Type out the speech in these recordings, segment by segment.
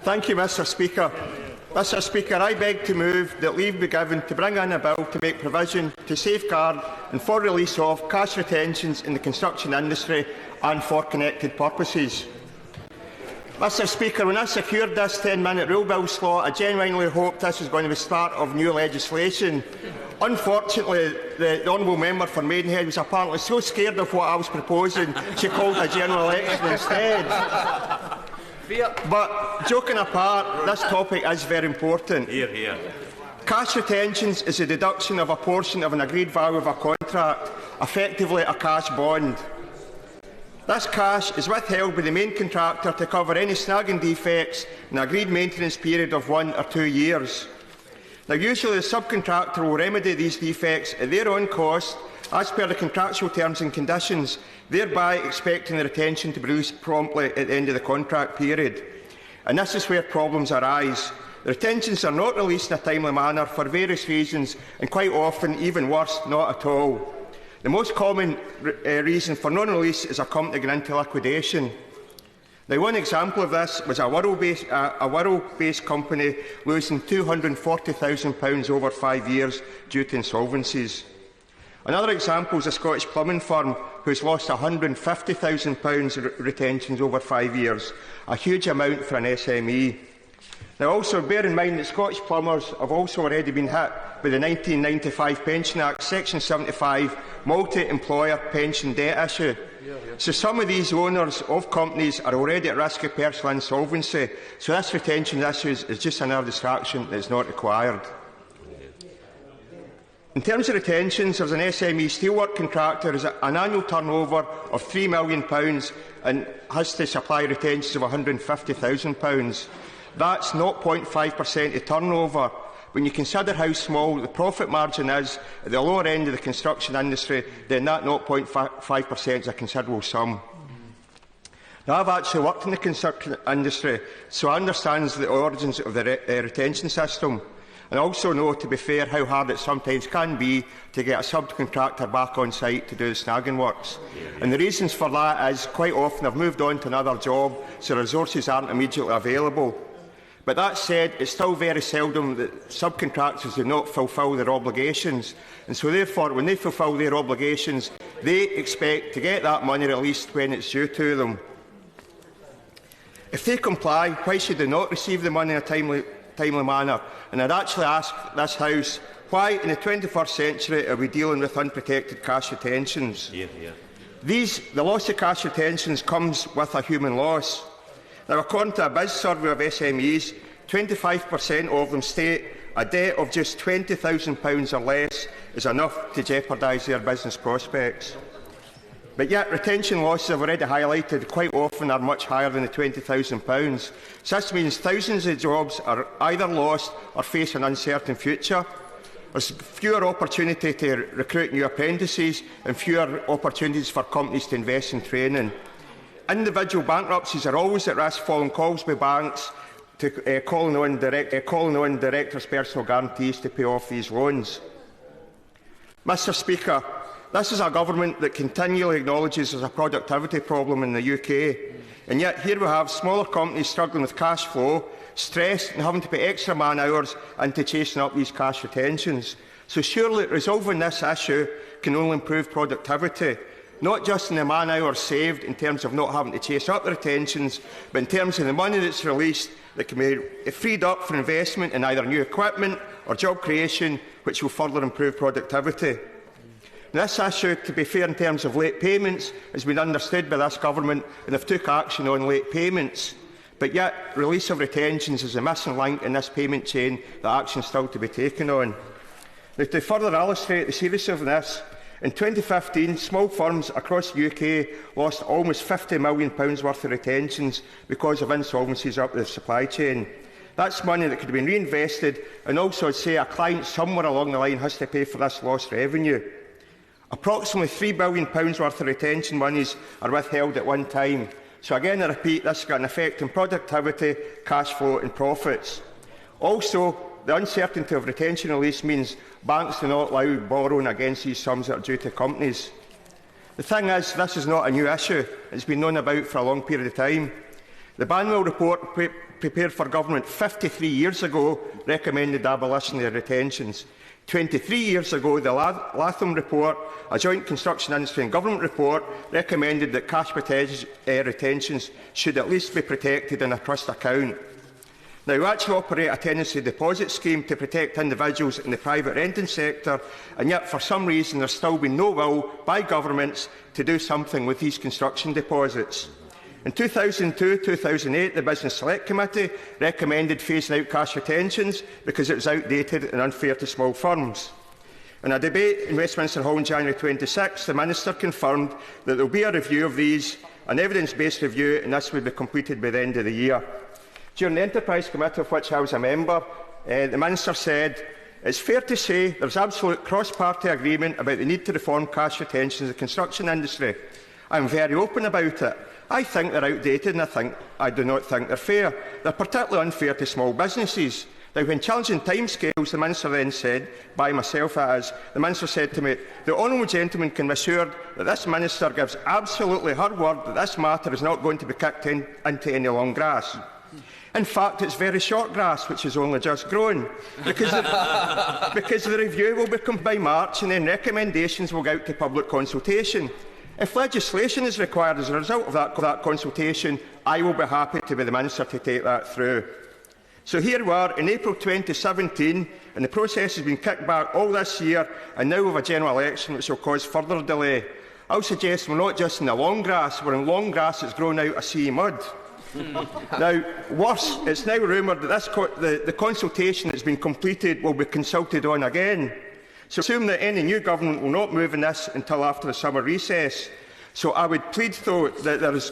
Thank you, Mr Speaker. Mr Speaker, I beg to move that leave be given to bring in a bill to make provision to safeguard and for release of cash retentions in the construction industry and for connected purposes. Mr Speaker, when I secured this 10-minute rule bill slot, I genuinely hoped this was going to be the start of new legislation. Unfortunately, the honourable member for Maidenhead was apparently so scared of what I was proposing, she called a general election instead. But, joking apart, this topic is very important. Hear, hear. Cash retentions is a deduction of a portion of an agreed value of a contract, effectively a cash bond. This cash is withheld by the main contractor to cover any snagging defects in an agreed maintenance period of 1 or 2 years. Now, usually the subcontractor will remedy these defects at their own cost as per the contractual terms and conditions, thereby expecting the retention to be released promptly at the end of the contract period. And this is where problems arise. The retentions are not released in a timely manner for various reasons, and quite often, even worse, not at all. The most common reason for non-release is a company going into liquidation. Now, one example of this was a Wirral-based company losing £240,000 over 5 years due to insolvencies. Another example is a Scottish plumbing firm who has lost £150,000 retentions over 5 years, a huge amount for an SME. Now, also bear in mind that Scottish plumbers have also already been hit by the 1995 Pension Act, Section 75, multi-employer pension debt issue. So some of these owners of companies are already at risk of personal insolvency, so this retention issue is just another distraction that is not required. In terms of retentions, there is an SME steelwork contractor who has an annual turnover of £3 million and has to supply retentions of £150,000. That's 0.5% of turnover. When you consider how small the profit margin is at the lower end of the construction industry, then that 0.5% is a considerable sum. Now, I've actually worked in the construction industry, so I understand the origins of the retention system. And I also know, to be fair, how hard it sometimes can be to get a subcontractor back on site to do the snagging works. And the reasons for that is, quite often, they've moved on to another job, so resources aren't immediately available. But that said, it's still very seldom that subcontractors do not fulfil their obligations. And so, therefore, when they fulfil their obligations, they expect to get that money released when it's due to them. If they comply, why should they not receive the money in a timely manner? And I'd actually ask this House, why in the 21st century are we dealing with unprotected cash retentions? Hear, hear. The loss of cash retentions comes with a human loss. Now, according to a BIS survey of SMEs, 25% of them state a debt of just £20,000 or less is enough to jeopardise their business prospects. But yet, retention losses, I've already highlighted, quite often are much higher than the £20,000. So this means thousands of jobs are either lost or face an uncertain future. There's fewer opportunities to recruit new apprentices and fewer opportunities for companies to invest in training. Individual bankruptcies are always at risk, following calls by banks to calling on directors' personal guarantees to pay off these loans. Mr Speaker, this is a government that continually acknowledges there's a productivity problem in the UK, and yet here we have smaller companies struggling with cash flow, stressed and having to put extra man hours into chasing up these cash retentions. So surely resolving this issue can only improve productivity, not just in the man hours saved in terms of not having to chase up the retentions, but in terms of the money that's released that can be freed up for investment in either new equipment or job creation, which will further improve productivity. Now, this issue, to be fair in terms of late payments, has been understood by this government and have took action on late payments. But yet, release of retentions is a missing link in this payment chain that action is still to be taken on. Now, to further illustrate the seriousness of this, in 2015, small firms across the UK lost almost £50 million worth of retentions because of insolvencies up the supply chain. That's money that could have been reinvested, and also, I'd say, a client somewhere along the line has to pay for this lost revenue. Approximately £3 billion worth of retention monies are withheld at one time. So again, I repeat, this has got an effect on productivity, cash flow and profits. Also, the uncertainty of retention release means banks do not allow borrowing against these sums that are due to companies. The thing is, this is not a new issue. It's been known about for a long period of time. The Banwell report, prepared for government 53 years ago, recommended abolition of retentions. 23 years ago, the Latham report, a joint construction industry and government report, recommended that cash retentions should at least be protected in a trust account. Now, we actually operate a tenancy deposit scheme to protect individuals in the private renting sector, and yet for some reason there has still been no will by governments to do something with these construction deposits. In 2002-2008, the Business Select Committee recommended phasing out cash retentions because it was outdated and unfair to small firms. In a debate in Westminster Hall on January 26, the Minister confirmed that there will be a review of these, an evidence-based review, and this will be completed by the end of the year. During the Enterprise Committee, of which I was a member, the Minister said, "It's fair to say there is absolute cross-party agreement about the need to reform cash retentions in the construction industry. I am very open about it. I think they're outdated and I do not think they're fair. They're particularly unfair to small businesses." Now, when challenging timescales, the Minister then said, by myself that is, the Minister said to me, "The honourable gentleman can be assured that this Minister gives absolutely her word that this matter is not going to be kicked into any long grass." In fact, it's very short grass, which has only just grown, because the review will become by March and then recommendations will go out to public consultation. If legislation is required as a result of that consultation, I will be happy to be the Minister to take that through. So here we are in April 2017, and the process has been kicked back all this year, and now we have a general election which will cause further delay. I will suggest we're not just in the long grass, we're in long grass that's grown out of sea mud. Now, worse, it's now rumoured that the consultation that has been completed will be consulted on again. So assume that any new government will not move on this until after the summer recess. So I would plead, though, that there is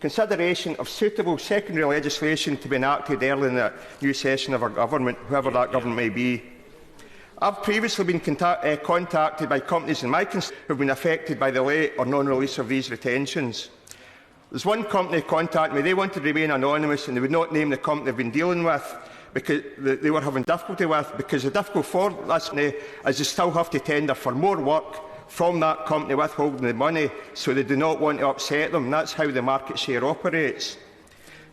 consideration of suitable secondary legislation to be enacted early in the new session of our government, whoever that government may be. I've previously been contacted by companies in my constituency who have been affected by the late or non-release of these retentions. There's one company contacted me. They wanted to remain anonymous and they would not name the company they've been dealing with because they were having difficulty with, because the difficulty for this company is they still have to tender for more work from that company withholding the money, so they do not want to upset them. That's how the market share operates.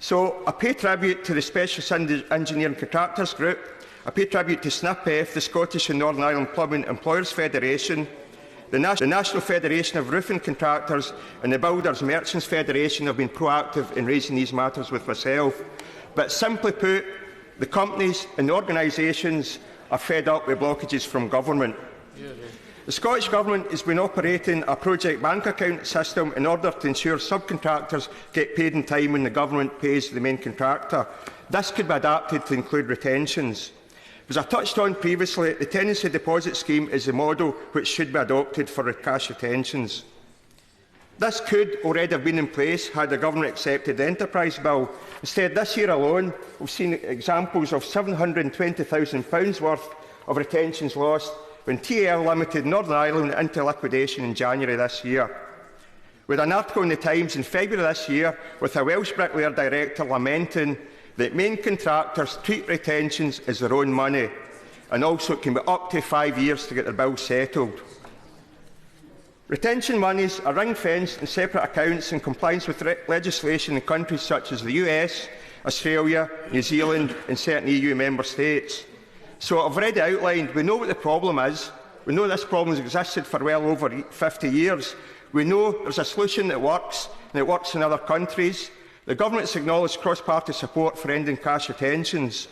So I pay tribute to the Specialist Engineering Contractors Group. I pay tribute to SNIPF, the Scottish and Northern Ireland Plumbing Employers Federation, the National Federation of Roofing Contractors and the Builders Merchants Federation have been proactive in raising these matters with myself. But simply put, the companies and the organisations are fed up with blockages from government. The Scottish Government has been operating a project bank account system in order to ensure subcontractors get paid in time when the government pays the main contractor. This could be adapted to include retentions. As I touched on previously, the tenancy deposit scheme is the model which should be adopted for cash retentions. This could already have been in place had the government accepted the enterprise bill. Instead, this year alone, we've seen examples of £720,000 worth of retentions lost when TAL Limited Northern Ireland into liquidation in January this year. We had an article in the Times in February this year with a Welsh bricklayer director lamenting that main contractors treat retentions as their own money, and also it can be up to 5 years to get their bills settled. Retention monies are ring-fenced in separate accounts in compliance with legislation in countries such as the US, Australia, New Zealand and certain EU member states. So I've already outlined, we know what the problem is. We know this problem has existed for well over 50 years. We know there's a solution that works, and it works in other countries. The government has acknowledged cross-party support for ending cash retentions.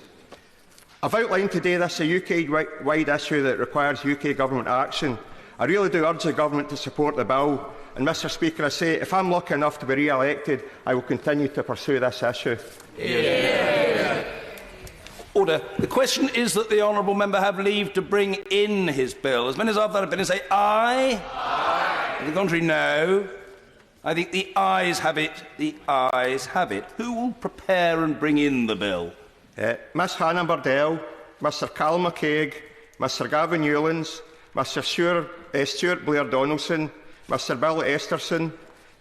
I've outlined today this is a UK-wide issue that requires UK government action. I really do urge the government to support the bill. And, Mr Speaker, I say, if I'm lucky enough to be re-elected, I will continue to pursue this issue. Order. The question is that the honourable member have leave to bring in his bill. As many as I've that opinion say aye. Aye. To the contrary, no. I think the ayes have it. The ayes have it. Who will prepare and bring in the bill? Miss Hannah Burdell, Mr Callum McCaig, Mr Gavin Newlands, Mr Stuart Blair Donaldson, Mr Bill Esterson,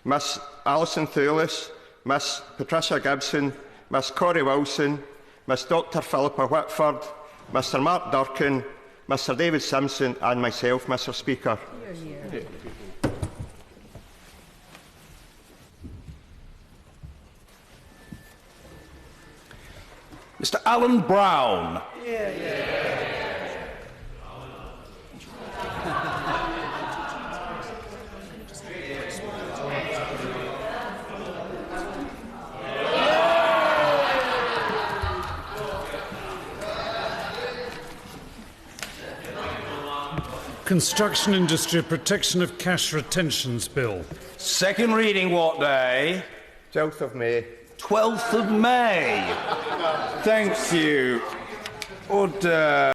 Miss Alison Thewlis, Miss Patricia Gibson, Miss Corrie Wilson, Miss Dr Philippa Whitford, Mr Mark Durkin, Mr David Simpson and myself, Mr Speaker. Mr. Alan Brown. Construction Industry Protection of Cash Retentions Bill. Second reading what day? 12th of May. 12th of May. Thank you. Order.